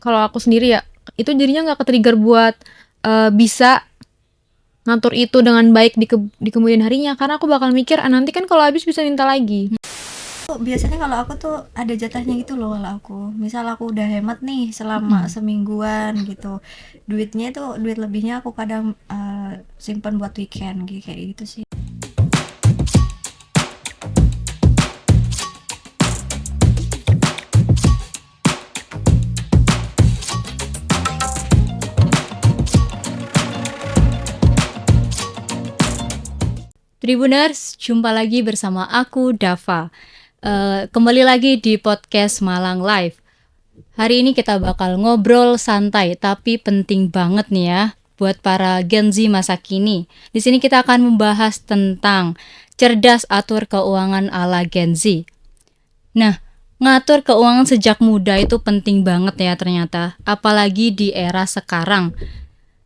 kalau aku sendiri ya, itu jadinya nggak ke-trigger buat bisa ngatur itu dengan baik di kemudian harinya, karena aku bakal mikir nanti kan kalau habis bisa minta lagi. Biasanya kalau aku tuh ada jatahnya gitu loh. Kalau aku misal aku udah hemat nih selama semingguan gitu, duitnya itu duit lebihnya aku kadang simpan buat weekend kayak gitu sih. Tribuners, jumpa lagi bersama aku Dava. Kembali lagi di podcast Malang Live. Hari ini kita bakal ngobrol santai tapi penting banget nih ya buat para Gen Z masa kini. Di sini kita akan membahas tentang cerdas atur keuangan ala Gen Z. Nah, ngatur keuangan sejak muda itu penting banget ya ternyata, apalagi di era sekarang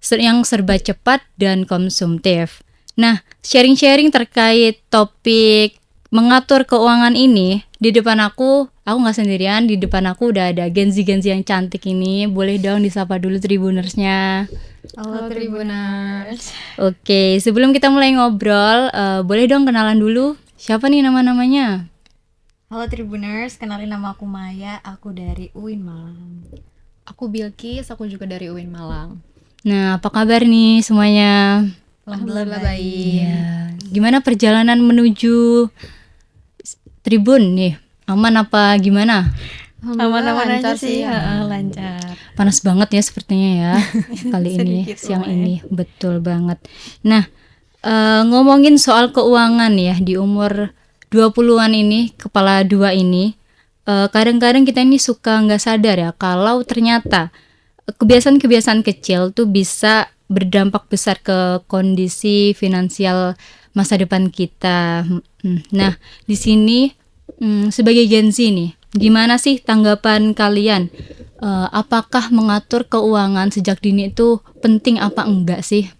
yang serba cepat dan konsumtif. Nah, sharing-sharing terkait topik mengatur keuangan ini, di depan aku nggak sendirian, di depan aku udah ada Gen Z yang cantik ini. Boleh dong disapa dulu Tribunersnya. Halo Tribuners. Oke, sebelum kita mulai ngobrol, boleh dong kenalan dulu. Siapa nih nama-namanya? Halo Tribuners, kenalin nama aku Maya, aku dari UIN Malang. Aku Bilkis, aku juga dari UIN Malang. Nah, apa kabar nih semuanya? Alhamdulillah baik. Ya, gimana perjalanan menuju Tribun nih? Aman apa gimana? Aman-aman aja lancar sih, ya. lancar. Panas banget ya sepertinya ya kali ini, Sedikit siang lumayan. ini. Betul banget. Nah, ngomongin soal keuangan ya di umur 20-an ini, kepala dua ini, kadang-kadang kita ini suka nggak sadar ya kalau ternyata kebiasaan-kebiasaan kecil tuh bisa berdampak besar ke kondisi finansial masa depan kita. Nah, di sini sebagai Gen Z nih, gimana sih tanggapan kalian? Apakah mengatur keuangan sejak dini itu penting apa enggak sih?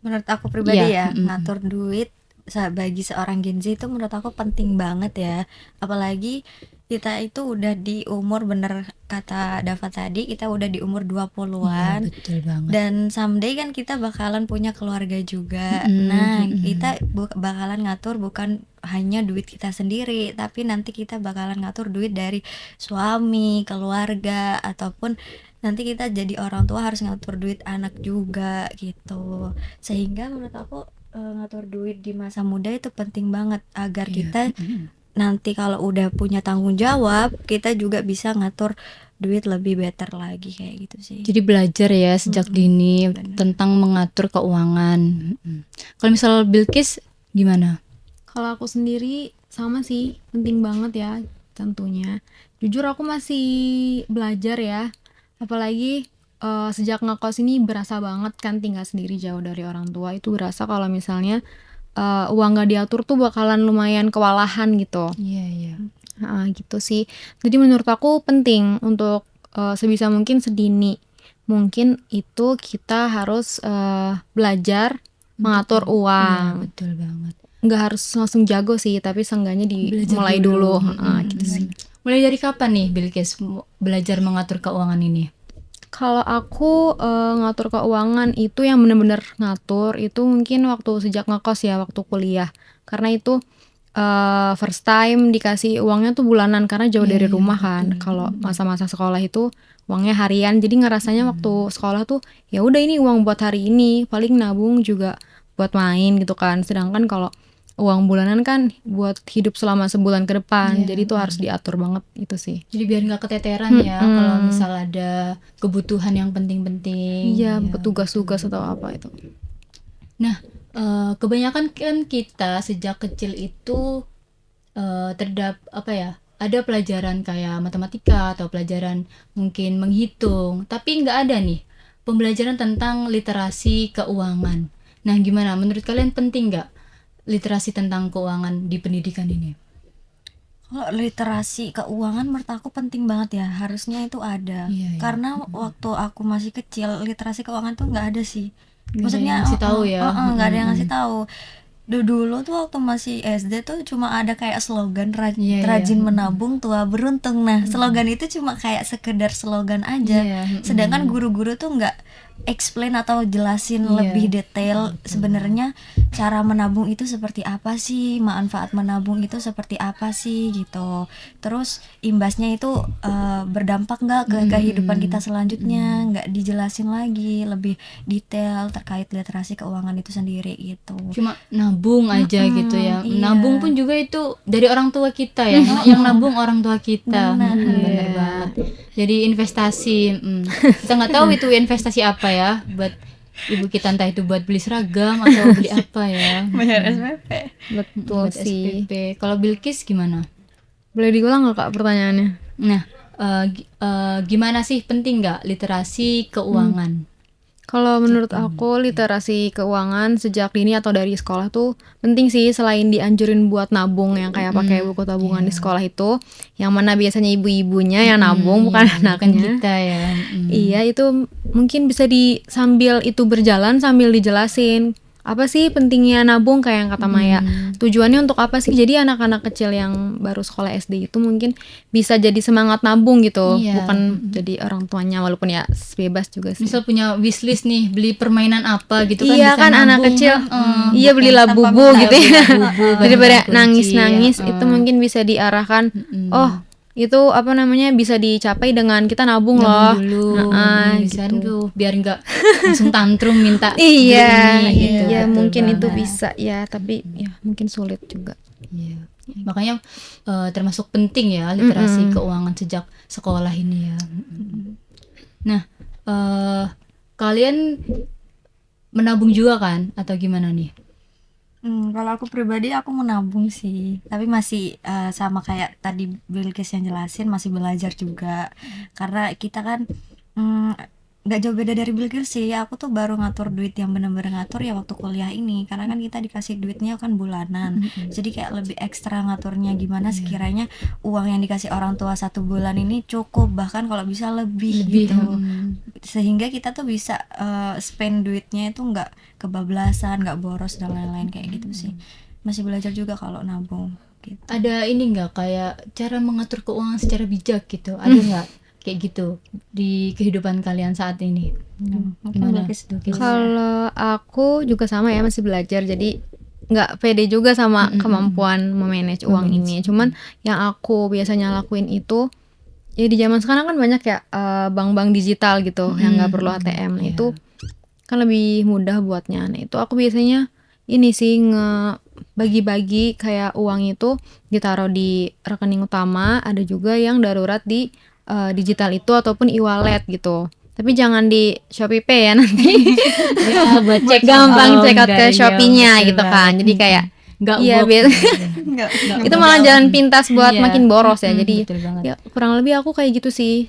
Menurut aku pribadi Iya, ya, ngatur duit bagi seorang Gen Z itu menurut aku penting banget ya. Apalagi kita itu udah di umur, bener kata Dava tadi, kita udah di umur Iya, 20-an. betul banget. Dan someday kan kita bakalan punya keluarga juga. Mm-mm, Nah, mm-mm. kita bakalan ngatur bukan hanya duit kita sendiri, tapi nanti kita bakalan ngatur duit dari suami, keluarga, ataupun nanti kita jadi orang tua harus ngatur duit anak juga gitu. Sehingga menurut aku ngatur duit di masa muda itu penting banget agar Iya, kita mm-mm. nanti kalau udah punya tanggung jawab, kita juga bisa ngatur duit lebih better lagi kayak gitu sih. Jadi belajar ya sejak dini bener. tentang mengatur keuangan. Kalau misal Bilkis gimana? Kalau aku sendiri sama sih, penting banget ya tentunya. Jujur aku masih belajar ya, apalagi sejak ngekos ini berasa banget kan tinggal sendiri jauh dari orang tua, itu berasa kalau misalnya uang gak diatur tuh bakalan lumayan kewalahan gitu. Iya. Gitu sih. Jadi menurut aku penting untuk sebisa mungkin sedini mungkin itu kita harus belajar mengatur Iya, uang. betul banget. Nggak harus langsung jago sih, tapi seenggaknya dimulai dulu. Gitu sih. Mulai dari kapan nih Bilkis belajar mengatur keuangan ini? Kalau aku ngatur keuangan itu yang bener-bener ngatur itu mungkin waktu sejak ngekos ya, waktu kuliah. Karena itu first time dikasih uangnya tuh bulanan karena jauh dari rumah kan. Kalau masa-masa sekolah itu uangnya harian, jadi ngerasanya waktu sekolah tuh ya udah ini uang buat hari ini, paling nabung juga buat main gitu kan. Sedangkan kalau uang bulanan kan buat hidup selama sebulan ke depan, jadi itu harus diatur banget itu sih. Jadi biar nggak keteteran ya kalau misal ada kebutuhan yang penting-penting. Iya, tugas-tugas atau apa itu. Nah, kebanyakan kan kita sejak kecil itu ada pelajaran kayak matematika atau pelajaran mungkin menghitung, tapi nggak ada nih pembelajaran tentang literasi keuangan. Nah, gimana? Menurut kalian penting nggak literasi tentang keuangan di pendidikan ini? Kalau literasi keuangan menurut aku penting banget ya, harusnya itu ada. Iya. Karena waktu aku masih kecil literasi keuangan tuh nggak ada sih. Nggak ada Maksudnya yang ngasih tahu ya. nggak ada yang ngasih tahu. Dulu tuh waktu masih SD tuh cuma ada kayak slogan Iya, rajin iya. menabung tua beruntung. Nah, slogan itu cuma kayak sekedar slogan aja. Iya, Sedangkan guru-guru tuh nggak explain atau jelasin Iya. lebih detail sebenarnya cara menabung itu seperti apa sih, manfaat menabung itu seperti apa sih gitu. Terus imbasnya itu berdampak nggak ke kehidupan kita selanjutnya, nggak dijelasin lagi lebih detail terkait literasi keuangan itu sendiri gitu. Cuma nabung aja gitu ya. iya. Nabung pun juga itu dari orang tua kita ya. Yang nabung orang tua kita. Bener banget. Jadi investasi. Kita nggak tahu itu investasi apa ya buat ibu kita, entah itu buat beli seragam atau beli apa ya. Bayar SPP. Betul Buat sih. SPP. Kalau Bilkis gimana? Boleh diulang nggak Kak pertanyaannya? Nah, gimana sih, penting nggak literasi keuangan? Kalau menurut aku literasi keuangan sejak dini atau dari sekolah tuh penting sih, selain dianjurin buat nabung yang kayak pakai buku tabungan di sekolah itu, yang mana biasanya ibu-ibunya yang nabung bukan Bukan anaknya. kita ya. Iya, itu mungkin bisa sambil itu berjalan sambil dijelasin apa sih pentingnya nabung kayak yang kata Maya. Tujuannya untuk apa sih? Jadi anak-anak kecil yang baru sekolah SD itu mungkin bisa jadi semangat nabung gitu, Iya. bukan jadi orang tuanya, walaupun ya bebas juga sih. Misal punya wishlist nih, beli permainan apa gitu kan, Iya bisa kan anak nabung. kecil, iya beli labubu gitu ya. Labubu, Daripada kunci, nangis-nangis ya. itu mungkin bisa diarahkan. Oh, itu apa namanya bisa dicapai dengan kita nabung loh. Nabung dulu, Gitu. tuh biar nggak langsung tantrum minta Iya, beli ini, gitu. iya Betul mungkin itu banget. bisa ya, tapi ya mungkin sulit juga. Iya. Makanya termasuk penting ya literasi keuangan sejak sekolah ini ya. Nah, kalian menabung juga kan atau gimana nih? Kalau aku pribadi aku menabung sih, tapi masih sama kayak tadi Bilkis yang jelasin, masih belajar juga. Karena kita kan nggak jauh beda dari Bilkis sih. Aku tuh baru ngatur duit yang bener-bener ngatur ya waktu kuliah ini, karena kan kita dikasih duitnya kan bulanan. Jadi kayak lebih ekstra ngaturnya gimana sekiranya uang yang dikasih orang tua 1 bulan ini cukup, bahkan kalau bisa lebih gitu. Sehingga kita tuh bisa spend duitnya itu nggak kebablasan, nggak boros dan lain-lain kayak gitu sih. Masih belajar juga kalau nabung gitu. Ada ini nggak kayak cara mengatur keuangan secara bijak gitu? Ada nggak kayak gitu di kehidupan kalian saat ini? Gimana? Bilkis? Kalau aku juga sama ya, masih belajar, jadi nggak pede juga sama kemampuan memanage uang ini. Cuman yang aku biasanya lakuin itu ya, di zaman sekarang kan banyak ya bank-bank digital gitu yang nggak perlu ATM. Nah, itu kan lebih mudah buatnya. Nah, itu aku biasanya ini sih bagi-bagi kayak uang itu ditaruh di rekening utama, ada juga yang darurat di digital itu ataupun e-wallet gitu. Tapi jangan di Shopee Pay ya, nanti Ya, buat cek gampang check out ke dari Shopee-nya betul gitu kan. Jadi kayak nggak iya, Nggak itu malah jalan pintas buat Iya. makin boros ya. Jadi betul banget. ya kurang lebih aku kayak gitu sih.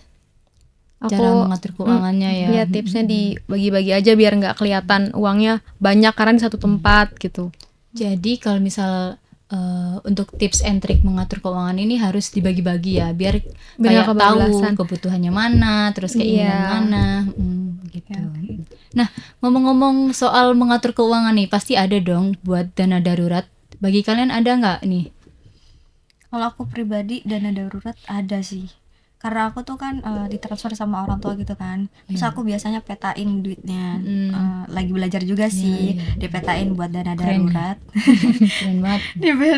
Cara Aku mengatur keuangannya ya. ya tipsnya dibagi-bagi aja biar nggak kelihatan uangnya banyak karena di satu tempat gitu. Jadi kalau misal untuk tips and trick mengatur keuangan ini harus dibagi-bagi ya, biar Biar kayak nggak tahu kebablasan. kebutuhannya mana, terus keinginan Iya. mana, gitu. Nah, ngomong-ngomong soal mengatur keuangan nih, pasti ada dong buat dana darurat. Bagi kalian ada nggak nih? Kalau aku pribadi dana darurat ada sih. Karena aku tuh kan ditransfer sama orang tua gitu kan. Terus aku biasanya petain duitnya. Lagi belajar juga sih. Dipetain buat dana darurat. Keren banget.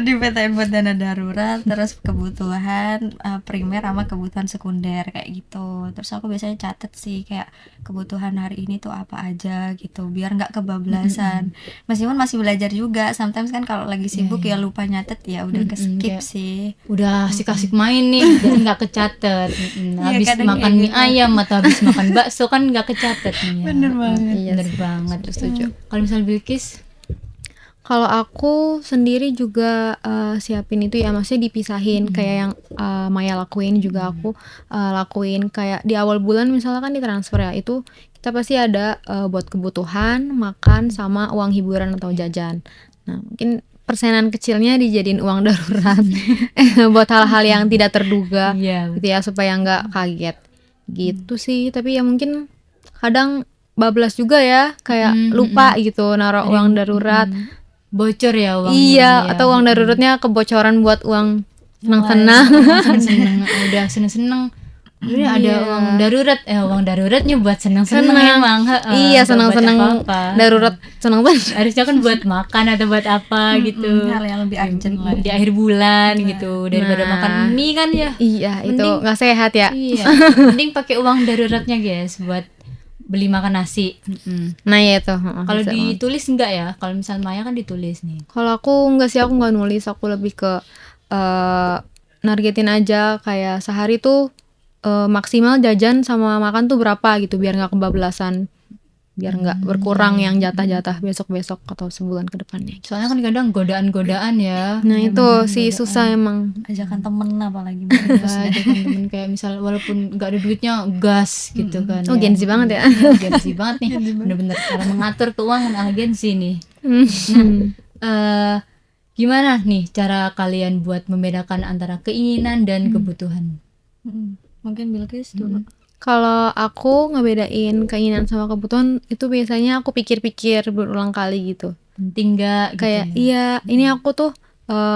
Dipetain buat dana darurat, terus kebutuhan primer sama kebutuhan sekunder kayak gitu. Terus aku biasanya catet sih kayak kebutuhan hari ini tuh apa aja gitu, biar nggak kebablasan. Meskipun masih belajar juga, sometimes kan kalau lagi sibuk ya lupa nyatet, ya udah ke skip kayak sih. Udah asik-asik main nih, jadi nggak kecatet. Habis kadang makan kayak mie gitu. ayam atau habis makan bakso kan nggak kecatet nih ya. Bener banget. Iya Bener sih, banget. setuju. Kalau misal Bilkis, Kalau aku sendiri juga siapin itu ya, maksudnya dipisahin kayak yang Maya lakuin juga aku lakuin. Kayak di awal bulan misalnya kan ditransfer ya, itu kita pasti ada buat kebutuhan, makan, sama uang hiburan atau jajan. Nah, mungkin persenan kecilnya dijadiin uang darurat buat hal-hal yang tidak terduga Iya, gitu ya, supaya nggak kaget gitu sih. Tapi ya mungkin kadang bablas juga ya, kayak lupa gitu naruh uang darurat. bocor ya uangnya. Iya, ya. atau uang daruratnya kebocoran buat uang senang-senang. seneng udah seneng-seneng. Udah ada Iya. uang daruratnya buat seneng-seneng Seneng. emang. Heeh, Iya, nggak buat senang-senang apa-apa. darurat senang-senang. Harusnya kan buat makan atau buat apa gitu. hal yang lebih urgent lah. Di akhir bulan gitu daripada Nah. makan mie kan ya. Iya, itu Mending- nggak sehat ya. Iya, mending pakai uang daruratnya guys buat beli makan nasi. Nah, ya itu. heeh, Kalau bisa banget. ditulis enggak ya? Kalau misal Maya kan ditulis nih. Kalau aku nggak sih, aku nggak nulis, aku lebih ke nargetin aja kayak sehari tuh maksimal jajan sama makan tuh berapa gitu, biar nggak kebablasan, biar nggak berkurang yang jatah-jatah besok-besok atau sebulan ke depannya. Soalnya kan kadang godaan-godaan ya. Nah itu sih susah emang. Ajakan temen apalagi Ada temen-temen kayak misal walaupun nggak ada duitnya gas gitu kan. Oh, Gen Z banget ya. Iya, Gen Z banget nih. Bener-bener cara mengatur keuangan ala Gen Z nih. Gimana nih cara kalian buat membedakan antara keinginan dan kebutuhan? mungkin Bilqis dulu. Kalau aku ngebedain keinginan sama kebutuhan itu biasanya aku pikir-pikir berulang kali gitu. Penting nggak? Gitu Kayak ya? iya, ini aku tuh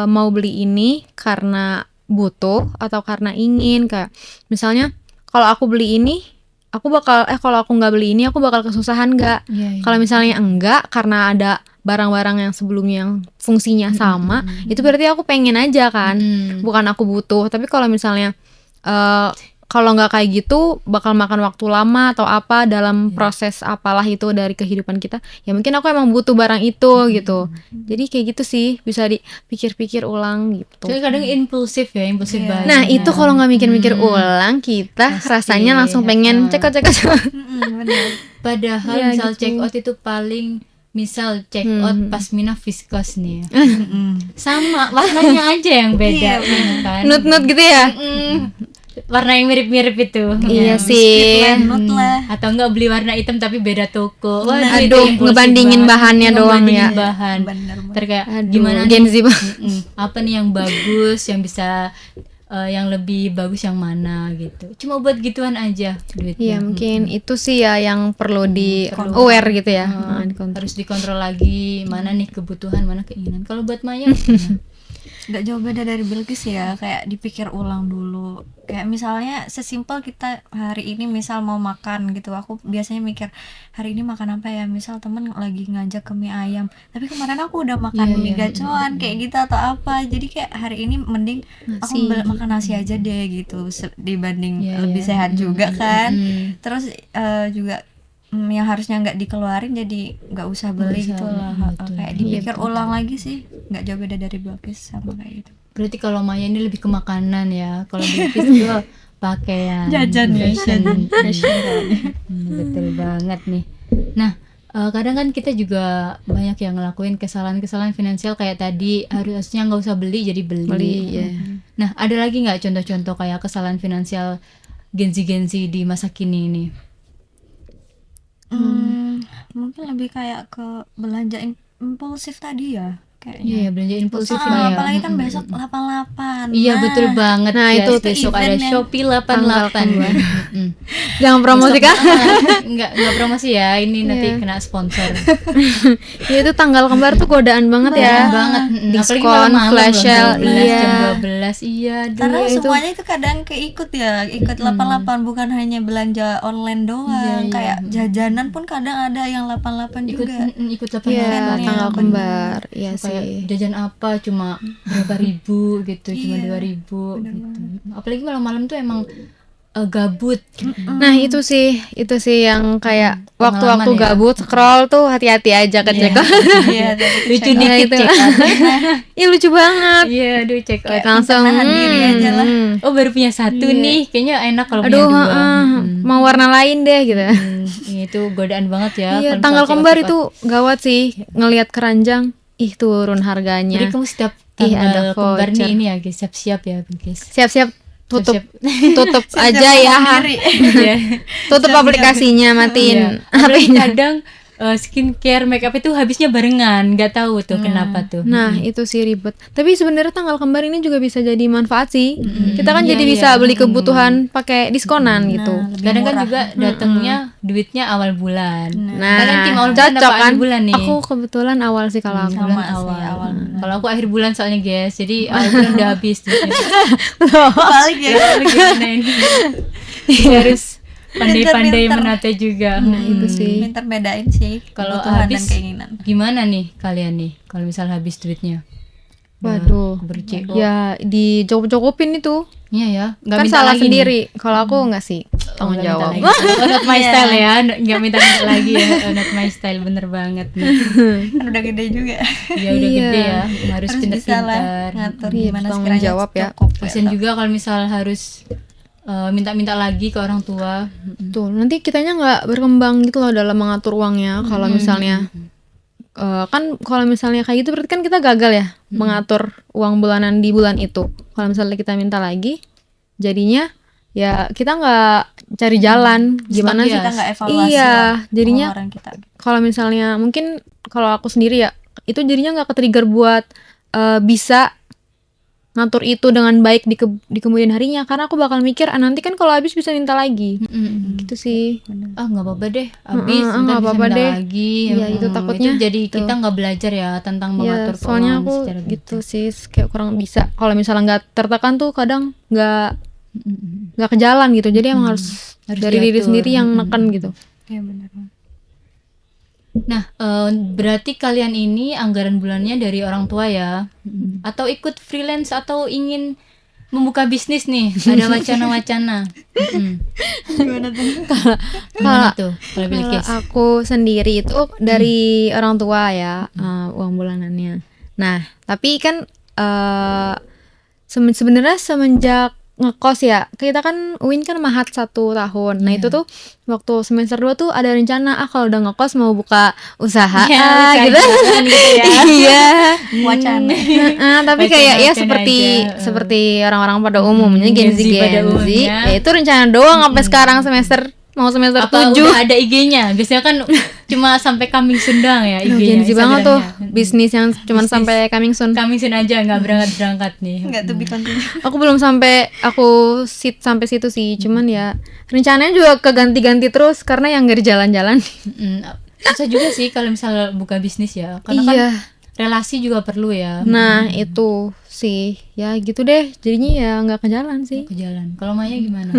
mau beli ini karena butuh atau karena ingin. Kayak misalnya kalau aku beli ini, aku bakal kalau aku nggak beli ini aku bakal kesusahan nggak? Iya, iya. Kalau misalnya enggak karena ada barang-barang yang sebelumnya yang fungsinya sama, itu berarti aku pengen aja kan, bukan aku butuh. Tapi kalau misalnya kalau nggak kayak gitu bakal makan waktu lama atau apa dalam proses apalah itu dari kehidupan kita, ya mungkin aku emang butuh barang itu gitu. Jadi kayak gitu sih, bisa dipikir-pikir ulang gitu. Soalnya kadang impulsif banget. Nah itu kalau nggak mikir-mikir ulang, kita Pasti, rasanya langsung pengen cekot-cekot. Bener. Padahal Iya, misal gitu. check out itu paling misal check out pasmina viscose nih ya. Sama warnanya aja yang beda kan. Nut-nut gitu ya. Warna yang mirip-mirip itu. Iya sih. Nut lah. Atau enggak beli warna hitam tapi beda toko. Waduh, itu Aduh, impulsif ngebandingin banget. bahannya doang Ngebandingin ya. bahan. Bener banget. Kayak Aduh, gimana Gen nih? Z banget. Apa nih yang bagus, yang bisa yang lebih bagus yang mana gitu. Cuma buat gituan aja duitnya. Iya mungkin itu sih ya yang perlu di aware gitu ya. Dikontrol. Harus dikontrol lagi mana nih kebutuhan, mana keinginan. Kalau buat Maya gimana? Nggak jauh beda dari Bilqis ya, kayak dipikir ulang dulu. Kayak misalnya sesimpel kita hari ini misal mau makan gitu, aku biasanya mikir hari ini makan apa ya, misal temen lagi ngajak ke mie ayam, tapi kemarin aku udah makan mie gacoan kayak gitu atau apa, jadi kayak hari ini mending aku makan nasi aja deh gitu, dibanding lebih sehat juga kan. Terus juga yang harusnya nggak dikeluarin jadi nggak usah beli gitu lah. Kayak dipikir ulang lagi sih, nggak jauh beda dari Bilqis sama kayak gitu. Berarti kalau Maya ini lebih ke makanan ya. Kalau Bilqis juga pakaian, Jajan ya, fashion. Betul banget nih. Nah, kadang kan kita juga banyak yang ngelakuin kesalahan-kesalahan finansial kayak tadi, harusnya nggak usah beli jadi beli. ya. Nah, ada lagi nggak contoh-contoh kayak kesalahan finansial Gen Z di masa kini ini? Mungkin lebih kayak ke belanja impulsif tadi ya kayaknya. Iya, belanja impulsif Ah, ini ya. apalagi kan besok 88. Iya, betul banget. Nah, guys. itu besok ada event yang Shopee 88. Jangan promosi kan? Enggak promosi ya. Ini nanti kena sponsor. Ya itu tanggal kembar tuh godaan banget ya. Banget. Apalagi Diskon, malam-malam flash loh, sale, 12 iya. jam 12. Iya, Karena dulu itu. semuanya itu kadang keikut ya, ikut 88 bukan hanya belanja online doang, kayak jajanan pun kadang ada yang 88 ikut juga. ikut 8 Iya, Eventnya, tanggal bener. kembar. Iya kayak sih. jajan apa cuma berapa ribu gitu, cuma 2.000 gitu. Apalagi malam-malam tuh emang gabut. Nah, itu sih yang kayak waktu-waktu Pengalaman ya. gabut scroll tuh hati-hati aja ke check out. Iya, tapi Lucu check out. dikit itu. check out. Ih lucu banget. Iya, aduh check out. Langsung nahan diri aja lah. Oh, baru punya satu nih. Kayaknya enak kalau punya Aduh, dua. mau warna lain deh gitu. Itu godaan banget ya. Iya, kalau tanggal misalnya kembar check out. itu gawat sih. Ngelihat keranjang, ih turun harganya. Jadi kamu setiap Ih, tanggal ada kembar voucher. nih ini ya guys, siap-siap ya guys. Siap-siap tutup Siap-siap. tutup aja ya. Iya. Tutup aplikasinya, matiin Apalagi HP-nya. kadang skincare, makeup itu habisnya barengan, nggak tahu tuh kenapa tuh. Nah, itu sih ribet. Tapi sebenarnya tanggal kembar ini juga bisa jadi manfaat sih. Kita kan Iya, jadi iya. bisa beli kebutuhan pakai diskonan gitu. Lebih Kadang kan murah. juga datangnya duitnya awal bulan. Kalian tim awal bulan cocok apa kan? akhir bulan nih? Aku kebetulan awal sih kalau aku. Bulan Sama sih, awal. awal bulan. Kalau aku akhir bulan soalnya guys, jadi awal bulan udah habis duitnya. Balik ya. Lalu gimana ini? Harus pandai-pandai Pinter-pinter. menata juga. Nah, itu sih. Pinter bedain sih Kalau kebutuhan habis dan keinginan. gimana nih kalian nih? Kalau misal habis duitnya? Waduh. Berceo. Ya dicokop-cokopin itu. Iya ya, nggak Kan minta salah lagi sendiri. Kalau aku enggak sih. nih. Tanggung Nggak minta jawab. lagi. Oh, not my Iya. style ya, nggak minta-minta lagi ya. Oh, not my style, bener banget nih. Kan udah gede juga. Ya udah Iya. gede ya, harus Harus bisa lah pintar-pintar. ngatur Iya, gimana tanggung sekiranya jawab ya. cukup. Kasian juga kalau misal harus minta-minta lagi ke orang tua. Tuh, nanti kitanya nggak berkembang gitu loh dalam mengatur uangnya. Kalau misalnya kan kalau misalnya kayak gitu berarti kan kita gagal ya mengatur uang bulanan di bulan itu. Kalau misalnya kita minta lagi, jadinya ya kita nggak cari jalan gimana Stuck sih? ya. Kita nggak evaluasi Iya, lah jadinya pengeluaran kita. kalau misalnya mungkin kalau aku sendiri ya itu jadinya nggak ke-trigger buat bisa ngatur itu dengan baik di kemudian harinya karena aku bakal mikir nanti kan kalau habis bisa minta lagi gitu sih. Ah nggak apa-apa deh, habis nggak ntar bisa apa-apa minta deh. lagi. Iya, itu takutnya jadi tuh. kita nggak belajar ya tentang Ya, mengatur soalnya keuangan aku secara gitu sih kayak kurang bisa. Kalau misalnya nggak tertekan tuh kadang nggak ke jalan gitu. Jadi emang harus dari diri diatur. sendiri yang neken gitu. Iya benar. Nah, berarti kalian ini anggaran bulannya dari orang tua ya? Atau ikut freelance atau ingin membuka bisnis nih? Ada wacana-wacana? Gimana tuh? Gimana tuh? Kalau Kalau Bilkis? aku sendiri itu dari orang tua ya uang bulanannya. Nah, tapi kan sebenarnya semenjak ngekos ya, kita kan UIN kan mahat 1 tahun. Nah itu tuh waktu semester 2 tuh ada rencana kalau udah ngekos mau buka usaha Ya, gitu. usaha gitu ya. Iya. Wacana. Tapi Wacana- kayak ya wacana seperti aja. seperti orang-orang pada umumnya Gen Gen Z Z pada Gen Z. umumnya. Ya itu rencana doang sampai sekarang semester Apa 7. udah ada IG-nya? Biasanya kan cuma sampai coming soon doang ya Aduh, IG-nya. Gen Z banget tuh Instagramnya. bisnis yang cuman Bisnis. sampai coming soon. Coming soon aja, nggak berangkat-berangkat nih. Enggak tuh be continue. Aku belum sampai sampai situ sih, cuman ya rencananya juga keganti-ganti terus karena yang nggak di jalan-jalan. Susah juga sih kalau misal buka bisnis ya. Karena kan Iya. relasi juga perlu ya. Nah, itu sih. Ya gitu deh. Jadinya ya nggak ke jalan sih. Ke jalan. Kalau Maya gimana?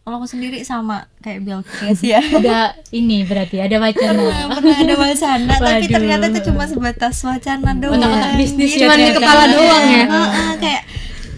Kalau aku sendiri sama kayak Bilkis ya. Udah ini berarti ada wacana. Pernah ada wacana tapi Waduh. ternyata itu cuma sebatas wacana doang. Otak-otak bisnis Gitu. ya Cuman di ternyata. kepala doang ya. Kayak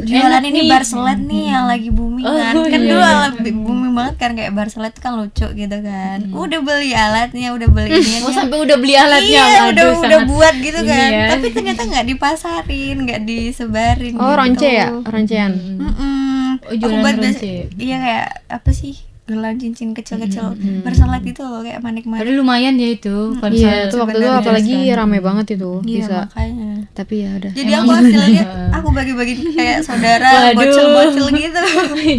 jualan Enak ini nih. Barcelet nih yang lagi booming kan. Oh, Kan iya, dulu iya. lebih booming banget kan kayak Barcelet kan lucu gitu kan. Udah beli alatnya, udah beli ini. Oh sampai udah beli alatnya. Iya, Waduh, udah sangat buat gitu ini kan. ya. Tapi ternyata nggak dipasarin, nggak disebarin. Oh, gitu. ronce ya? Roncean. Mm-mm. Oh, jualan Aku buat ronce. iya kayak apa sih? Gelang cincin kecil-kecil Barcelet gitu loh kayak manik-manik. Padahal lumayan ya itu. Kalau Iya, misalnya itu waktu itu sebenarnya apalagi sekarang. rame banget itu Iya, bisa. makanya. Tapi ya udah. Jadi aku hasilnya aku bagi-bagi kayak saudara, Waduh. bocil-bocil gitu.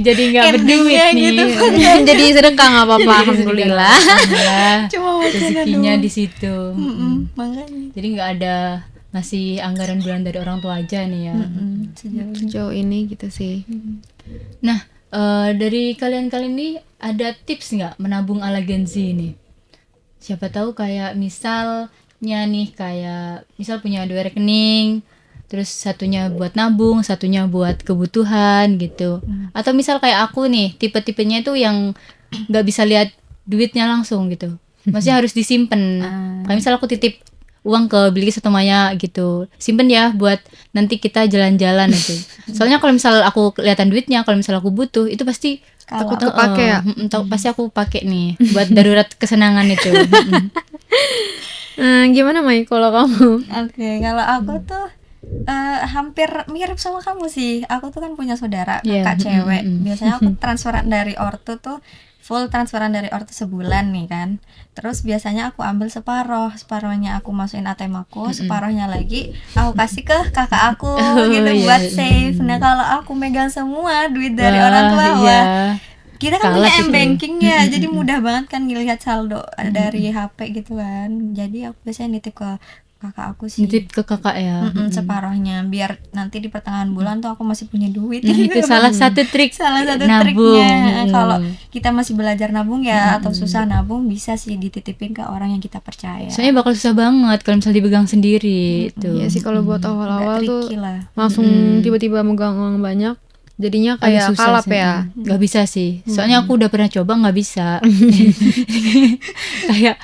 Jadi nggak berduit Endingnya nih. gitu. Jadi sedekah nggak apa-apa, alhamdulillah. Alhamdulillah. Cuma wacana Rezekinya doang. di situ. Makanya. Jadi nggak ada ngasih anggaran bulan dari orang tua aja nih ya. Sejauh Sejauh ini gitu sih. Nah, dari kalian-kalian ini ada tips nggak menabung ala Gen Z ini? Siapa tahu kayak misalnya nih kayak misal punya 2 rekening, terus satunya buat nabung, satunya buat kebutuhan gitu. Atau misal kayak aku nih, tipe-tipenya itu yang nggak bisa lihat duitnya langsung gitu. Maksudnya harus disimpan. Kayak misal aku titip uang ke Bilkis atau Maya gitu, simpen ya buat nanti kita jalan-jalan itu. Soalnya kalau misal aku kelihatan duitnya, kalau misal aku butuh itu pasti Takut kepake ya. pasti aku pakai nih buat darurat kesenangan itu. Gimana Mai kalau kamu? Oke, kalau aku tuh hampir mirip sama kamu sih. Aku tuh kan punya saudara Iya, kakak cewek. Biasanya aku transferan dari ortu tuh full transferan dari ortu sebulan nih kan. Terus biasanya aku ambil separohnya aku masukin ATM aku, separohnya lagi aku kasih ke kakak aku gitu iya. buat save. Nah kalau aku megang semua duit dari Wah, orang tua, iya. wah Kita kan Kalah punya sih. m-banking ya, jadi mudah banget kan ngelihat saldo dari HP gitu kan. Jadi aku biasanya nitip ke kakak aku sih. Nitip ke kakak ya. Separohnya biar nanti di pertengahan bulan tuh aku masih punya duit. Nah, itu salah satu trik Salah satu nabung. triknya. Kalau kita masih belajar nabung ya atau susah nabung, bisa sih dititipin ke orang yang kita percaya. Soalnya bakal susah banget kalau misalnya dipegang sendiri itu. Iya sih, kalau buat Agak awal-awal tuh tricky lah. langsung tiba-tiba megang uang banyak, jadinya Agak kayak susah kalap sih. ya. Nggak bisa sih. Soalnya aku udah pernah coba nggak bisa. Kayak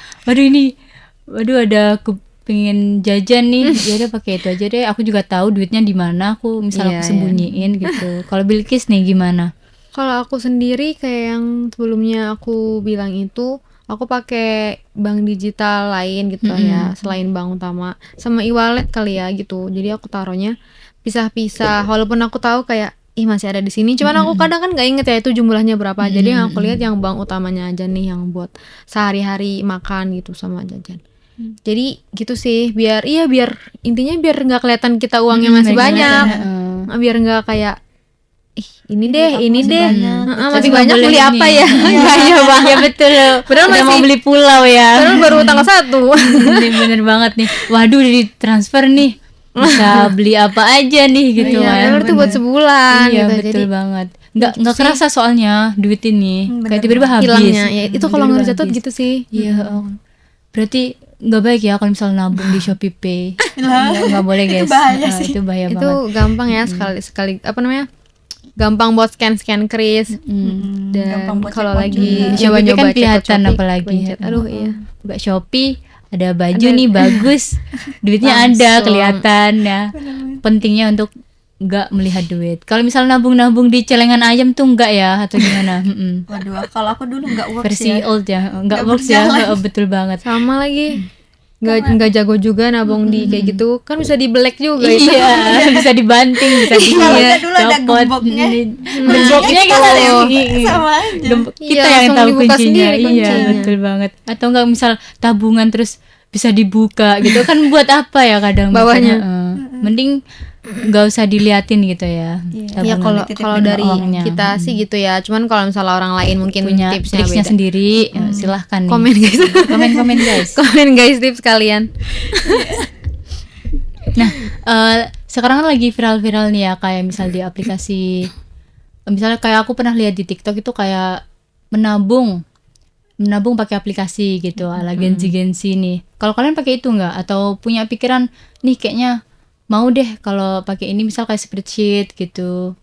waduh ada aku pengen jajan nih, ya udah pakai itu aja deh. Aku juga tahu duitnya di mana. Aku misal Iya, aku sembunyiin gitu. Kalau Bilkis nih gimana? Kalau aku sendiri kayak yang sebelumnya aku bilang itu, aku pakai bank digital lain gitu ya, selain bank utama, sama e-wallet kali ya gitu. Jadi aku taruhnya pisah-pisah, walaupun aku tahu kayak ih masih ada di sini, cuman aku kadang kan nggak inget ya itu jumlahnya berapa. Jadi yang aku lihat yang bank utamanya aja nih, yang buat sehari-hari makan gitu sama jajan. Jadi gitu sih, biar intinya biar nggak kelihatan kita uangnya masih banyak, biar nggak kayak ini deh masih Tapi nggak banyak boleh beli apa ini. ya. Iya bang, Ya betul. Padahal Udah mau masih- beli pulau ya. padahal baru tanggal 1. Bener banget nih. Waduh, udah ditransfer nih. Bisa beli apa aja nih gitu Iya, kan. padahal itu buat sebulan Iya gitu. betul Jadi banget. Nggak kerasa soalnya duit ini kayak tiba-tiba habis. hilangnya ya itu kalau Tiba-tiba ngecatat habis. gitu sih. Iya. Berarti nggak baik ya kalau misalnya nabung di Shopee Pay. Iya, nggak boleh guys. Itu bahaya Ah, sih. itu bahaya Itu banget. gampang ya, sekali apa namanya? Gampang buat scan kris. Dan Gampang buat kalau cekot lagi juga. nyoba-nyoba kan cekot kelihatan Shopee, apalagi. pencet. Aduh iya. Buka Shopee ada baju nih bagus, duitnya ada Langsung. kelihatan ya. Pentingnya untuk nggak melihat duit. Kalau misal nabung-nabung di celengan ayam tuh enggak ya atau gimana? Waduh, kalau aku dulu nggak works Versi ya. old ya, nggak Nggak works ya. berjalan. Betul banget. Sama lagi. Nggak jago juga nabung di kayak gitu. Kan bisa di black juga itu. Iya, bisa dibanting, bisa Iya, dulu ada dicopot. gemboknya. Gemboknya kita Sama aja. kita Iya, yang langsung tahu dibuka kuncinya. sendiri Iya, kuncinya. betul banget. Atau enggak misal tabungan terus bisa dibuka gitu kan buat apa ya kadang Bawahnya. misalnya, mending nggak usah diliatin gitu ya. Iya, kalau dititipin dari uangnya. kita sih gitu ya. Cuman kalau misalnya orang lain mungkin Punya tipsnya triksnya beda. sendiri, ya, silahkan nih. Komen guys. Komen guys. Komen guys tips kalian. Nah, sekarang kan lagi viral-viral nih ya kayak misal di aplikasi, misalnya kayak aku pernah lihat di TikTok itu kayak menabung pakai aplikasi gitu ala Genzi nih. Kalau kalian pakai itu nggak atau punya pikiran nih kayaknya mau deh kalau pakai ini misal kayak spreadsheet gitu.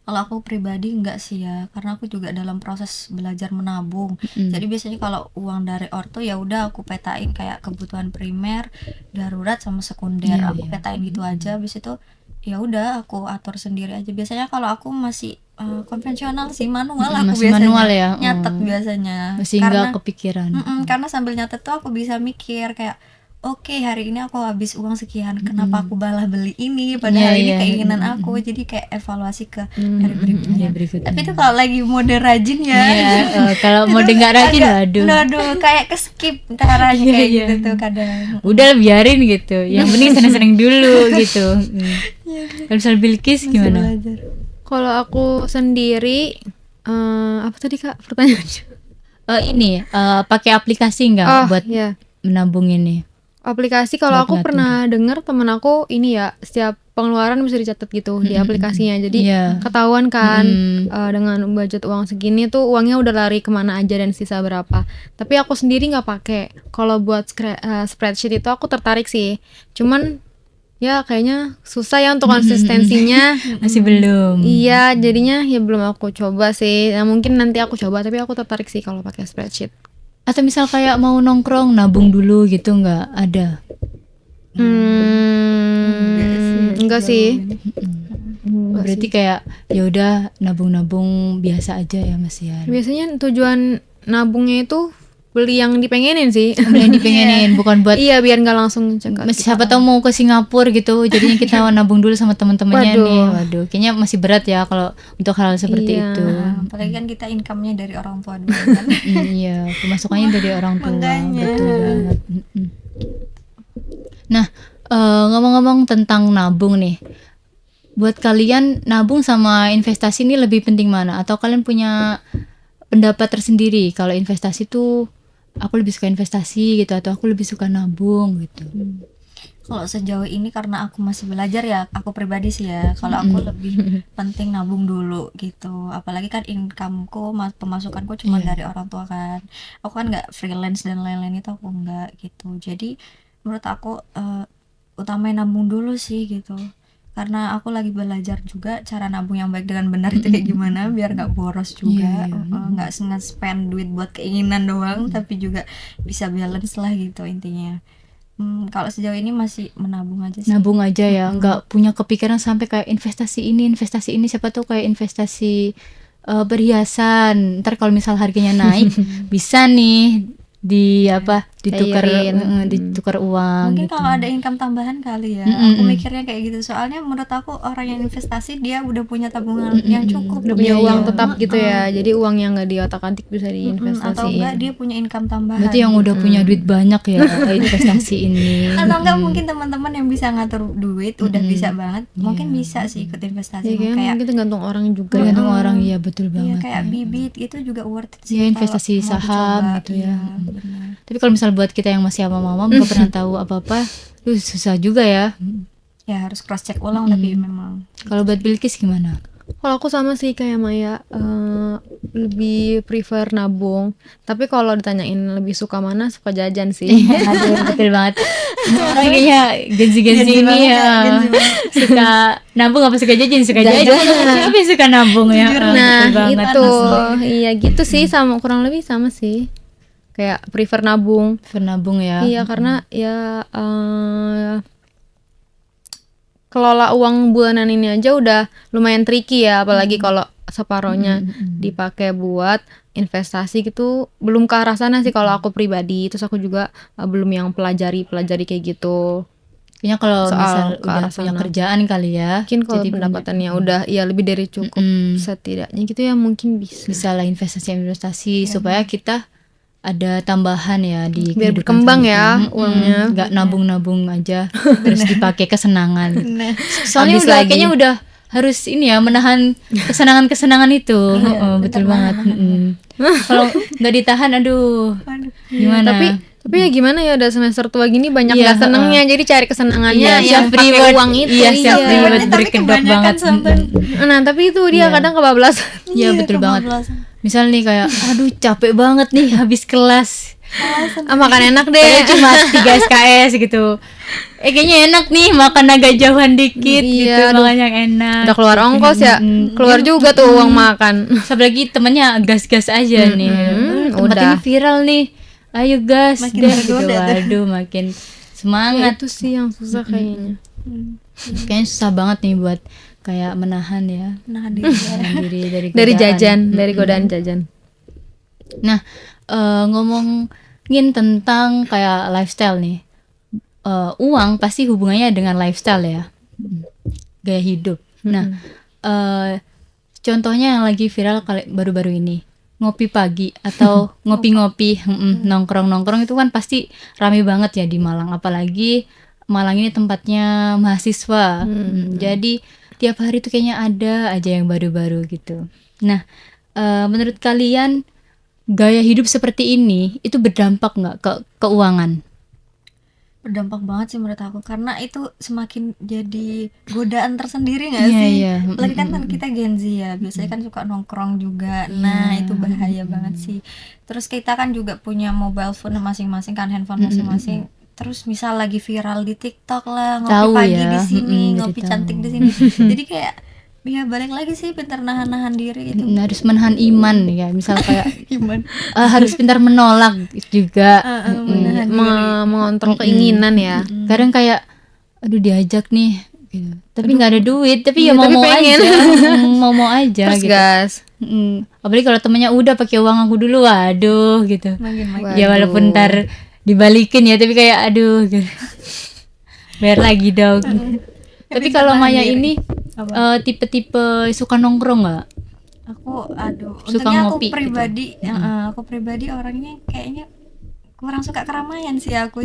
Kalau aku pribadi enggak sih ya, karena aku juga dalam proses belajar menabung. Jadi biasanya kalau uang dari ortu ya udah aku petain kayak kebutuhan primer, darurat sama sekunder. Iya, Aku iya. petain gitu aja. Habis itu ya udah aku atur sendiri aja. Biasanya kalau aku masih konvensional sih, manual aku Masih biasanya. manual ya? Nyatet biasanya. Masih Karena nggak kepikiran. karena sambil nyatet tuh aku bisa mikir kayak oke, hari ini aku habis uang sekian, kenapa aku malah beli ini padahal Iya, ini iya. keinginan aku. Jadi kayak evaluasi ke hari berikutnya. Hari berikutnya. Tapi itu kalau lagi mode rajin ya. Iya, kalau mau dengar rajin waduh. Kayak ke skip caranya kayak Iya. gitu tuh kadang. Udah biarin gitu. Yang penting seneng-seneng dulu gitu. Kalau misal Bilkis gimana? Belajar. Kalau aku sendiri apa tadi Kak pertanyaannya? Ini pakai aplikasi nggak buat iya. menabung ini? Aplikasi kalau Buat aku ngatur. pernah dengar temen aku ini ya, setiap pengeluaran bisa dicatat gitu di aplikasinya. Jadi Iya. ketahuan kan dengan budget uang segini tuh uangnya udah lari kemana aja dan sisa berapa. Tapi aku sendiri nggak pakai. Kalau buat spreadsheet itu aku tertarik sih. Cuman ya kayaknya susah ya untuk konsistensinya. Masih belum. Iya, jadinya ya belum aku coba sih. Nah, mungkin nanti aku coba, tapi aku tertarik sih kalau pakai spreadsheet. Atau misal kayak mau nongkrong nabung dulu gitu nggak ada? Enggak sih. Berarti kayak ya udah nabung-nabung biasa aja ya Mas ya. Biasanya tujuan nabungnya itu beli yang dipengenin sih. Yang dipengenin bukan buat Iya, biar nggak langsung cekat. siapa tahu mau ke Singapura gitu jadinya kita nabung dulu sama teman-temannya Waduh. nih. Waduh, kayaknya masih berat ya kalau untuk hal seperti Iya. itu. Apalagi kan kita income-nya dari orang tua dulu kan. Iya, pemasukannya dari orang tua. Makanya. Betul banget. Nah, ngomong-ngomong tentang nabung nih. buat kalian nabung sama investasi ini lebih penting mana? Atau kalian punya pendapat tersendiri kalau investasi tuh aku lebih suka investasi gitu atau aku lebih suka nabung gitu? Kalau sejauh ini karena aku masih belajar ya, aku pribadi sih ya, kalau aku lebih penting nabung dulu gitu. Apalagi kan incomeku, pemasukanku cuma dari orang tua kan. Aku kan nggak freelance dan lain-lain, itu aku nggak gitu. Jadi menurut aku utamain nabung dulu sih gitu. Karena aku lagi belajar juga cara nabung yang baik dengan benar itu kayak gimana biar nggak boros juga, nggak nge-spend duit buat keinginan doang, tapi juga bisa balance lah gitu intinya. Kalau sejauh ini masih menabung aja sih. Nabung aja ya, nggak punya kepikiran sampai kayak investasi ini siapa tuh kayak investasi perhiasan. Ntar kalau misal harganya naik bisa nih ditukar uang Mungkin gitu. kalau ada income tambahan kali ya. Aku mikirnya kayak gitu. Soalnya menurut aku orang yang investasi dia udah punya tabungan yang cukup, Udah punya Iya, uang iya. tetap gitu ya. Jadi uang yang nggak diotak-atik bisa Atau diinvestasiin. enggak dia punya income tambahan. Berarti yang udah punya duit banyak ya investasi ini. Atau enggak mungkin teman-teman yang bisa ngatur duit udah bisa banget, mungkin bisa sih ikut investasi. Ya, Kayak mungkin tergantung orang juga. Tergantung orang, ya betul iya, banget. kayak bibit itu juga worth it sih. Ya, kalau investasi mau saham dicoba. gitu ya. Iya, benar. Tapi kalau misal buat kita yang masih awam-awam nggak pernah tahu apa-apa, susah juga ya. Ya harus cross check ulang tapi memang. Kalau buat Bilkis gimana? Kalau aku sama sih kayak Maya, lebih prefer nabung. Tapi kalau ditanyain lebih suka mana, suka jajan sih. Aduh, betul banget. Orang kayaknya genzi-genzi ini ya suka nabung apa suka jajan? Suka jajan. Siapa yang suka nabung ya? Nah Betul banget. itu, iya gitu sih, sama kurang lebih sama sih. Kayak prefer nabung. Nabung ya. Iya karena ya kelola uang bulanan ini aja udah lumayan tricky ya, apalagi kalau separohnya dipakai buat investasi gitu, belum ke arah sana sih kalau aku pribadi. Terus aku juga belum yang pelajari kayak gitu. Kayaknya kalau Soal misal ke udah arah punya sana. kerjaan kali ya. Mungkin kalau jadi pendapatannya udah ya lebih dari cukup setidaknya gitu ya, mungkin bisa. bisa lah investasi supaya kita ada tambahan ya di Biar kehidupan berkembang selanjutnya. ya uangnya. Nggak nabung-nabung aja terus dipakai kesenangan. Soalnya Habis udah lagi. kayaknya udah harus ini ya menahan kesenangan-kesenangan itu. Betul banget. Kalau nggak ditahan, aduh, gimana? Tapi ya gimana ya, udah semester tua gini banyak Iya, gak senengnya, jadi cari kesenangannya Iya, yang self pakai reward. uang itu. Iya, self reward Tapi berkedok kebanyakan banget. sampai Nah tapi itu dia kadang kebablasan. Iya, betul banget. Misal nih kayak aduh capek banget nih habis kelas. Makan enak deh. Padahal cuma 3 SKS gitu. Kayaknya enak nih makan agak jauhan dikit Iya, gitu, makan yang enak. Udah keluar ongkos ya, keluar juga tuh uang makan. Apalagi temennya gas-gas aja nih. Tempat udah. ini viral nih. Ayo gas Makin deh gitu. tergoda tuh. Waduh, makin Ya, semangat. itu sih yang susah kayaknya. Kayaknya susah banget nih buat kayak menahan ya. Nahan diri. Menahan diri dari Dari godaan. jajan, dari godaan jajan. Nah, ngomongin tentang kayak lifestyle nih. Uang pasti hubungannya dengan lifestyle ya. Gaya hidup. Nah, contohnya yang lagi viral baru-baru ini, ngopi pagi atau ngopi-ngopi, nongkrong-nongkrong itu kan pasti rame banget ya di Malang. Apalagi Malang ini tempatnya mahasiswa. Jadi tiap hari tuh kayaknya ada aja yang baru-baru gitu. Nah, menurut kalian gaya hidup seperti ini itu berdampak nggak ke keuangan? Berdampak banget sih menurut aku, karena itu semakin jadi godaan tersendiri nggak Iya, sih? iya. Apalagi kan kita Gen Z ya, biasanya kan suka nongkrong juga. Nah itu bahaya banget sih. Terus kita kan juga punya mobile phone masing-masing kan, handphone masing-masing. Terus misal lagi viral di TikTok lah, ngopi Tahu pagi ya. di sini, Jadi ngopi tahu. cantik di sini. Jadi kayak ya balik lagi sih pintar nahan diri itu. Harus menahan iman ya, misal kayak Gimana? harus pintar menolak juga. Menahan diri. Mengontrol keinginan ya. Kadang kayak aduh diajak nih gitu. Tapi nggak ada duit, tapi ya Iya, mau tapi pengen. aja. mau aja Terus gitu. gas. Apalagi kalau temennya udah pakai uang aku dulu, waduh gitu. Makin. Ya walaupun ntar dibalikin ya, tapi kayak aduh gitu. Bayar lagi dong. Tapi kalau Maya ini tipe-tipe suka nongkrong nggak? Aku Suka untungnya ngopi aku pribadi orangnya kayaknya kurang suka keramaian sih aku.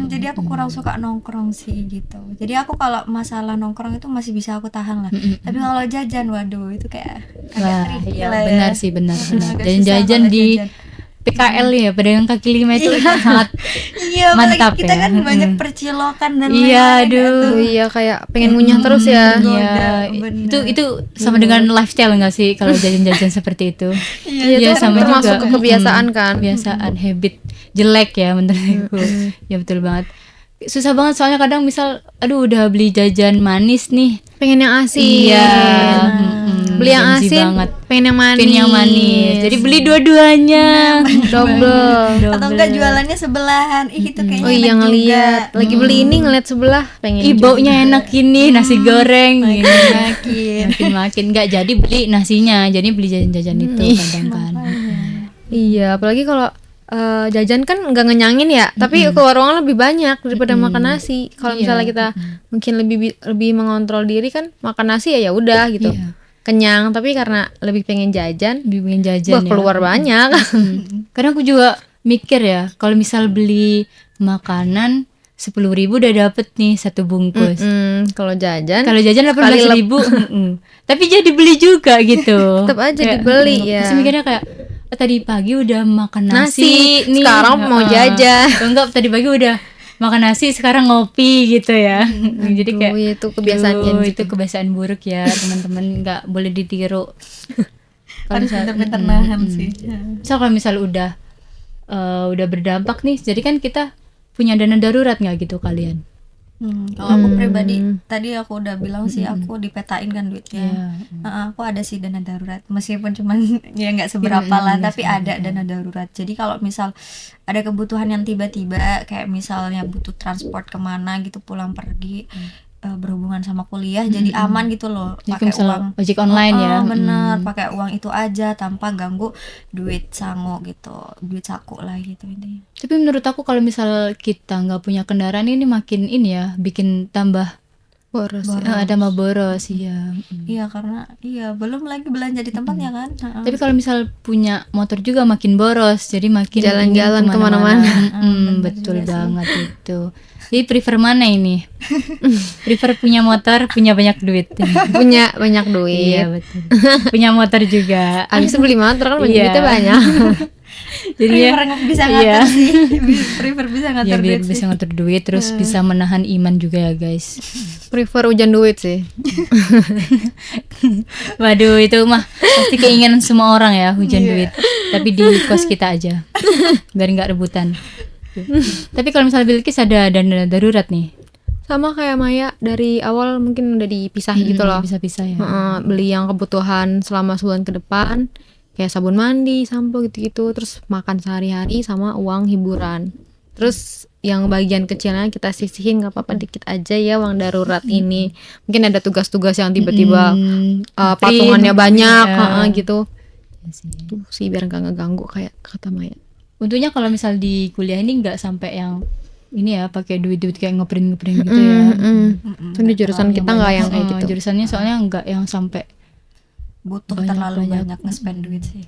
Jadi aku kurang suka nongkrong sih gitu. Jadi aku kalau masalah nongkrong itu masih bisa aku tahan lah. Tapi kalau jajan, waduh itu kayak agak Wah, tricky iya lah ya. benar sih, benar. Agak Dan susah jajan kalau di jajan. PKL ya, pedagang kaki lima itu sangat Iya, apalagi mantap kita ya. kan banyak percilokan dan Iya, lain-lain aduh. gitu. Oh iya, kayak pengen ngunyah terus ya. Iya, bener. itu sama dengan lifestyle nggak sih kalau jajan-jajan seperti itu? Iya, itu sama termasuk juga. ke kebiasaan kan. Kebiasaan, habit jelek ya menurutku. Ya betul banget. Susah banget soalnya kadang misal, aduh udah beli jajan manis nih. Pengen yang asin. Iya, Beli yang Gen Z asin, banget. pengen yang manis. Pengen yang manis. Jadi beli dua-duanya. double. Atau enggak jualannya sebelahan. Ih itu kayaknya Oh iya, enak ngeliat juga. lagi beli ini ngeliat sebelah pengen Ih, juga. baunya enak ini nasi goreng gini. Makin. Makin nggak jadi beli nasinya, jadi beli jajan-jajan itu kadang kan. Iya, apalagi kalau jajan kan nggak ngenyangin ya, tapi keluar ruangan lebih banyak daripada makan nasi. Kalau Iya. misalnya kita mungkin lebih mengontrol diri kan, makan nasi ya udah gitu. Iya. Kenyang, tapi karena lebih pengen jajan, Lebih pengen jajan wah ya. keluar banyak. Kadang aku juga mikir ya, kalau misal beli makanan 10.000 udah dapet nih satu bungkus. Kalau jajan, Kalau jajan sekali 18.000, tapi jadi beli juga gitu. tetap aja Kayak, dibeli ya. Pasti mikirnya kayak, "Oh, tadi pagi udah makan nasi, Nasi, nih. sekarang mau jajan." Atau enggak tadi pagi udah makan nasi, sekarang ngopi gitu ya. Jadi kayak Aduh, itu kebiasaan Gen Z. itu kebiasaan buruk ya teman-teman, nggak boleh ditiru. Harus pintar-pintar nahan sih. Misal kalau misal udah berdampak nih, jadi kan kita punya dana darurat nggak gitu kalian? Kalau aku pribadi tadi aku udah bilang sih aku dipetain kan duitnya. Aku ada sih dana darurat meskipun cuman ya nggak seberapa lah, tapi ada dana darurat. Jadi kalau misal ada kebutuhan yang tiba-tiba kayak misalnya butuh transport kemana gitu pulang pergi berhubungan sama kuliah, jadi aman gitu loh, Jadi pakai misal uang ojek online ya. bener, pakai uang itu aja tanpa ganggu duit sangu gitu, duit saku lah gitu intinya. Tapi menurut aku kalau misal kita nggak punya kendaraan ini makin ini ya, bikin tambah boros. tambah boros ya. Iya karena belum lagi belanja di tempatnya kan. Tapi kalau misal punya motor juga makin boros, jadi makin Jalan-jalan ingin kemana-mana. Betul banget itu. Jadi prefer mana ini? Prefer punya motor, punya banyak duit. Punya banyak duit. Iya betul. Punya motor juga. Abis itu beli motor kan Iya. duitnya banyak. Jadi ya, Prefer bisa ngatur sih. Prefer bisa ya ngatur biar duit bisa sih. ngatur duit, terus bisa menahan iman juga ya guys. Prefer hujan duit sih. Waduh itu mah pasti keinginan semua orang ya, hujan duit. Tapi di kos kita aja, biar nggak rebutan. Tapi kalau misalnya Bilkis ada dana darurat nih, Sama kayak Maya, dari awal mungkin udah dipisahin gitu loh. bisa-bisa ya. Beli yang kebutuhan selama sebulan ke depan, kayak sabun mandi, sampo gitu-gitu, terus makan sehari-hari sama uang hiburan. Terus yang bagian kecilnya kita sisihin, nggak apa-apa dikit aja ya uang darurat ini. Mungkin ada tugas-tugas yang tiba-tiba patungannya banyak, gitu. Ya sih. Tuh sih biar nggak ngeganggu kayak kata Maya. Untungnya kalau misal di kuliah ini nggak sampai yang ini ya pakai duit-duit kayak ngeprint gitu ya. Kan di jurusan kita nggak yang kayak gitu. Jurusannya soalnya nggak yang sampai Butuh Banyak. terlalu banyak nge-spend duit sih.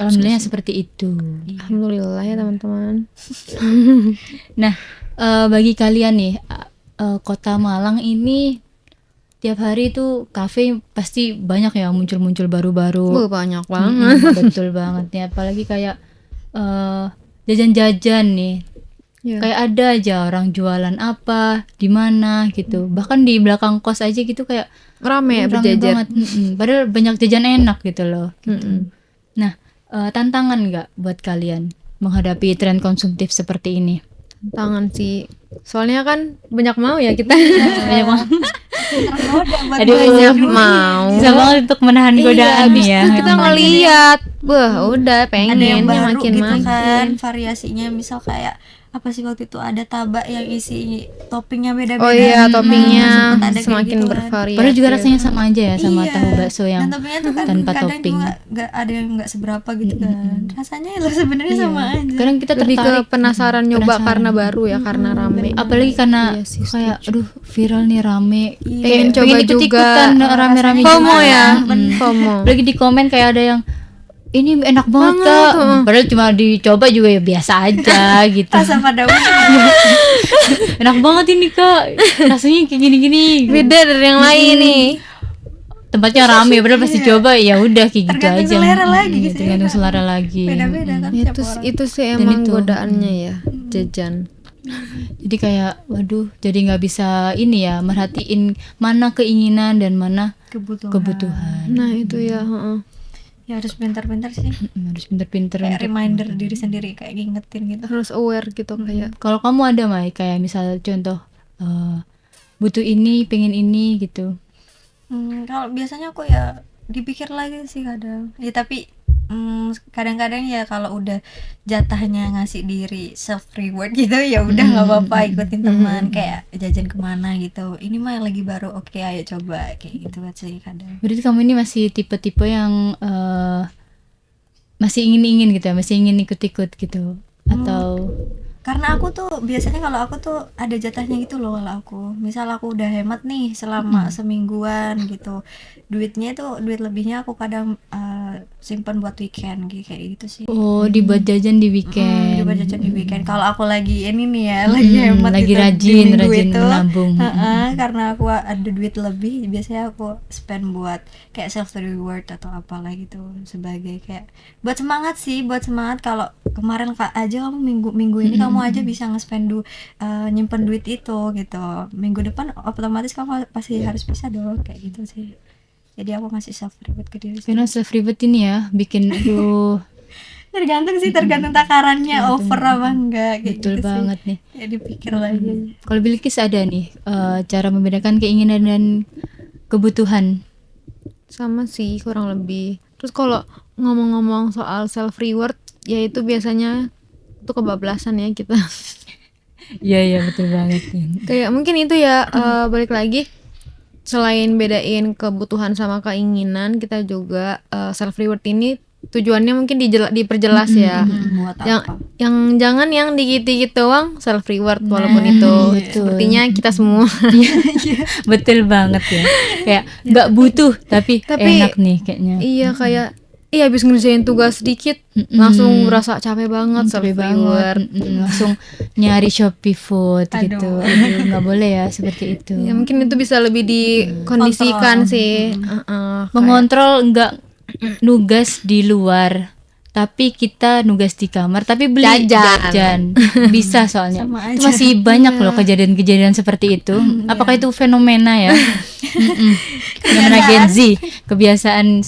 alhamdulillah seperti itu. Alhamdulillah ya teman-teman. Nah, bagi kalian nih, kota Malang ini tiap hari tuh kafe pasti banyak ya muncul-muncul baru-baru. Banyak banget. Betul banget nih, apalagi kayak jajan-jajan nih. Ya. Kayak ada aja orang jualan apa, di mana gitu. Bahkan di belakang kos aja gitu kayak Rame rame berjajar. banget. Padahal banyak jajan enak gitu loh. Gitu. Nah, tantangan nggak buat kalian menghadapi tren konsumtif seperti ini? Tangan sih. Soalnya kan banyak mau ya kita. Banyak banget. Aduh, Banyak mau. susah banget untuk menahan godaan nih ya. Kita ngeliat, wah udah Ada pengennya yang baru makin gitu makin. kan, variasinya misal kayak apa sih waktu itu ada tabak yang isi toppingnya beda-beda. Oh iya, toppingnya Sempet ada kayak semakin gitu kan. bervariasi. Padahal juga rasanya sama aja ya sama Iya. tahu bakso yang dan toppingnya tuh kan tanpa kadang topping. juga nggak ada yang nggak seberapa gitu kan. Rasanya lo sebenarnya sama aja. Kadang kita lebih ke tertarik penasaran nyoba penasaran. karena baru ya, karena rame. apalagi karena Iya sih, kayak aduh viral nih rame. Pengen coba ikut-ikutan juga. rame-rame FOMO juga. ya, FOMO. Apalagi di komen kayak ada yang ini enak banget Banget, Kak. Padahal cuma dicoba juga ya biasa aja gitu. Rasa pada Enak banget ini Kak, rasanya kayak gini-gini. Beda dari yang lain nih. Tempatnya rame, padahal pas dicoba ya udah kayak gitu Tergantung aja. selera lagi gitu ya, Tergantung Kak. selera lagi. beda-beda kan Itu tiap orang. itu sih Dan emang itu, godaannya ya, jajan. Jadi kayak waduh, jadi nggak bisa ini ya merhatiin mana keinginan dan mana kebutuhan. Nah, itu ya, heeh. Ya harus pintar-pintar sih, Harus pinter-pinter kayak untuk- reminder diri sendiri, kayak ngingetin gitu. Harus aware gitu kayak. Kalau kamu ada Mai kayak misal contoh butuh ini, pengen ini gitu. Kalau biasanya aku ya dipikir lagi sih kadang. Ya tapi kadang-kadang ya kalau udah jatahnya ngasih diri self reward gitu ya udah nggak apa-apa ikutin teman kayak jajan kemana gitu. Ini mah lagi baru, oke ayo coba kayak gitu sih kadang. Berarti kamu ini masih tipe-tipe yang masih ingin-ingin gitu ya, masih ingin ikut-ikut gitu atau Karena aku tuh biasanya kalau aku tuh ada jatahnya gitu loh. Kalau aku misal aku udah hemat nih selama semingguan gitu, duitnya itu duit lebihnya aku kadang simpan buat weekend kayak gitu sih. dibuat jajan di weekend. Dibuat jajan di weekend. Kalau aku lagi ini nih ya, lagi hemat lagi gitu, di rajin minggu itu, menabung. karena aku ada duit lebih, biasanya aku spend buat kayak self reward atau apalah gitu, sebagai kayak buat semangat sih, buat semangat. Kalau kemarin aja kamu minggu ini kamu aja bisa nge-spend nyimpen duit itu gitu, minggu depan otomatis kamu pasti harus bisa dong, kayak gitu sih. Jadi aku ngasih self reward ke diri sendiri. Karena self reward ini ya bikin aduh Tergantung sih, tergantung takarannya over apa enggak kayak betul gitu banget sih. nih. Ya dipikir lagi. Kalau Bilkis ada nih cara membedakan keinginan dan kebutuhan. Sama sih kurang lebih. Terus kalau ngomong-ngomong soal self reward, ya itu biasanya itu kebablasan ya kita. Iya betul banget. Kayak mungkin itu ya, balik lagi, selain bedain kebutuhan sama keinginan, kita juga self reward ini tujuannya mungkin diperjelas ya. Buat Yang apa? yang jangan yang dikit-dikit doang self reward, walaupun itu sepertinya kita semua. Betul banget ya. Kayak nggak butuh tapi enak nih kayaknya. Iya, kayak habis ngerjain tugas sedikit langsung merasa capek banget, self Capek reward. langsung nyari Shopee food gitu. Aduh, nggak boleh ya seperti itu. Ya mungkin itu bisa lebih dikondisikan sih. Mengontrol nggak nugas di luar tapi kita nugas di kamar tapi beli jajan bisa soalnya. Sama Itu aja. masih banyak loh kejadian-kejadian seperti itu. Apakah itu fenomena ya? Fenomena Gen Z, kebiasaan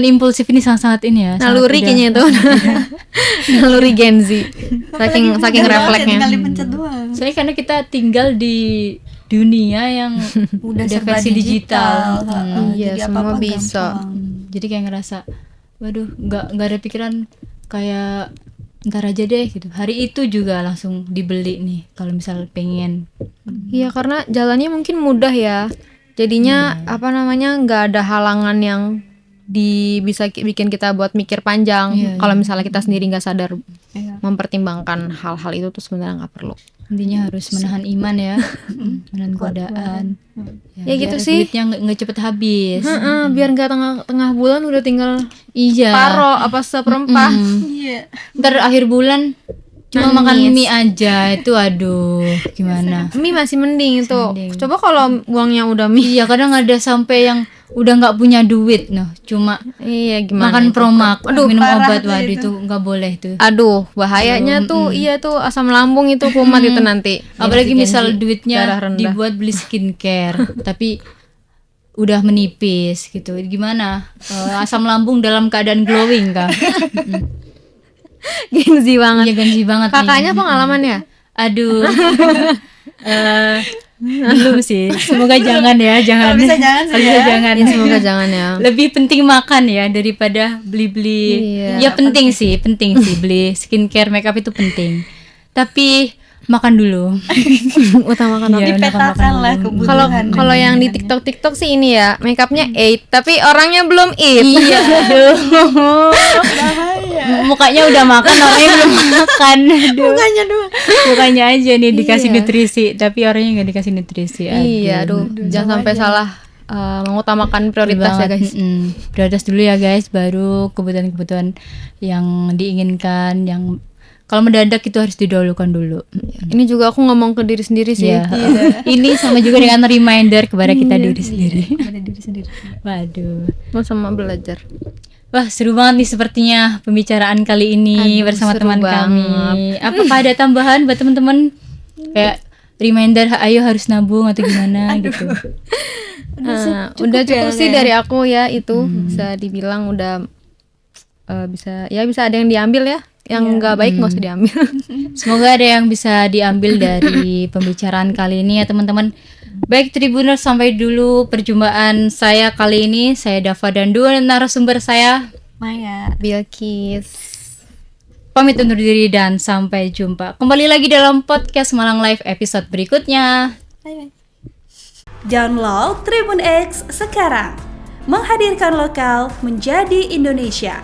impulsif ini sangat-sangat ini ya. Naluri sangat kayaknya itu. Naluri Gen Z. Saking refleksnya. Tinggal dipencet doang. Soalnya karena kita tinggal di dunia yang Udah udah serba versi digital. Iya, Jadi semua apa-apa bisa. gampang. Jadi kayak ngerasa waduh nggak ada pikiran kayak ntar aja deh gitu. Hari itu juga langsung dibeli nih kalau misal pengen. Iya, karena jalannya mungkin mudah ya. Jadinya apa namanya, nggak ada halangan yang bisa bikin kita buat mikir panjang. Iya, Kalau misalnya kita sendiri nggak sadar Iya. mempertimbangkan hal-hal itu tuh sebenarnya nggak perlu. Intinya harus menahan iman ya, menahan godaan. Ya gitu biar sih. Duitnya nggak cepet habis. Biar nggak tengah bulan udah tinggal Iya. paro apa seperempat. Iya. Ntar akhir bulan cuma Nangis. makan mie aja itu aduh gimana. Mie masih mending itu. Mending. Coba kalau uangnya udah mie. Iya kadang ada sampai yang udah nggak punya duit cuma Iya, gimana makan itu? promak minum parah obat tuh waduh itu. itu nggak boleh tuh. Aduh, bahayanya tuh iya tuh asam lambung itu kumat itu nanti. Apalagi Gen Z, misal darah duitnya rendah. dibuat beli skincare tapi udah menipis gitu gimana. Asam lambung dalam keadaan glowing kah? Gen Z banget. Iya ganji banget nih. Kakaknya pengalaman ya? Aduh belum sih, semoga jangan ya, jangan. Kalau bisa jangan sih Kalau bisa ya. jangan. Ya, semoga jangan ya. Lebih penting makan ya daripada beli-beli. Iya. Ya penting sih beli skincare, makeup itu penting. Tapi makan dulu. Utamakan Iya, Dipetakan lah kebutuhan. Kalau yang di TikTok sih ini ya, makeupnya 8 tapi orangnya belum eat. Iya, aduh. Mukanya udah makan, orangnya belum makan. Aduh. Mukanya doang. Mukanya aja nih dikasih nutrisi, tapi orangnya nggak dikasih nutrisi. Iya, aduh, jangan sampai salah mengutamakan prioritas ya guys. Prioritas dulu ya guys, baru kebutuhan-kebutuhan yang diinginkan, yang kalau mendadak itu harus didahulukan dulu. Ini juga aku ngomong ke diri sendiri sih. Ya. Ini sama juga dengan reminder kepada kita diri sendiri. Kepada diri sendiri. Waduh. Mau sama belajar. Wah, seru banget nih sepertinya pembicaraan kali ini bersama seru teman kami. Apakah ada tambahan buat teman-teman? Kayak reminder, ayo harus nabung atau gimana gitu. Udah cukup sih dari aku ya, itu bisa dibilang udah bisa ada yang diambil ya. Yang nggak baik nggak usah diambil. Semoga ada yang bisa diambil dari pembicaraan kali ini ya teman-teman. Baik Tribuners, sampai dulu perjumpaan saya kali ini. Saya Dava dan dua narasumber saya, Maya. Bilkis. pamit undur diri dan sampai jumpa. Kembali lagi dalam podcast Malang Live episode berikutnya. Bye bye. Download Tribun X sekarang. Menghadirkan lokal menjadi Indonesia.